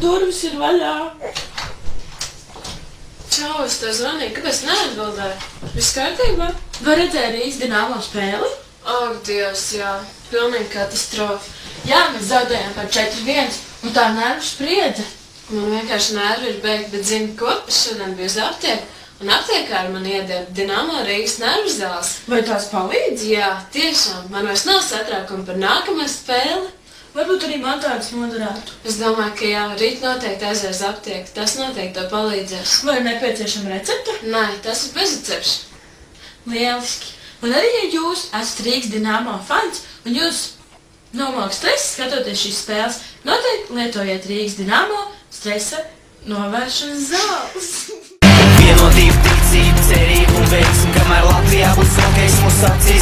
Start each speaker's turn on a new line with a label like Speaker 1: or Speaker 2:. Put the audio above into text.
Speaker 1: Durvis ir vaļā.
Speaker 2: Čau, es tev zvanīju, kāpēc neatbildēju? Viss kārtībā?
Speaker 1: Vai redzēji Rīgas Dinamo spēli?
Speaker 2: Ak, Dievs, jā. Pilnīgi katastrofa.
Speaker 1: Jā, mēs zaudējām par 4-1, un tā nervu spriedze.
Speaker 2: Man vienkārši nervi ir beigti, bet zini ko? Es šodien biju uz aptieku, un aptiekāri man iedeva Dinamo Rīgas nervu zāles.
Speaker 1: Vai tās palīdz?
Speaker 2: Jā, tiešām. Man vairs nav satraukuma par nākamo spēli.
Speaker 1: Varbūt arī man tādas noderētu.
Speaker 2: Es domāju, ka jā, rīt noteikti aizies aptieku. Tas noteikti tev palīdzēs.
Speaker 1: Vai ir nepieciešama recepte?
Speaker 2: Nē, tas ir bezrecepts.
Speaker 1: Lieliski. Un arī, ja jūs esat Rīgas Dinamo fans un jūs nomāk stresa skatoties šīs spēles, noteikti lietojiet Rīgas Dinamo stresa novēršanas zāles.
Speaker 3: Vienotība, ticība, cerība un veiksmi, kamēr Latvijā būs hokejs mūsu acīs.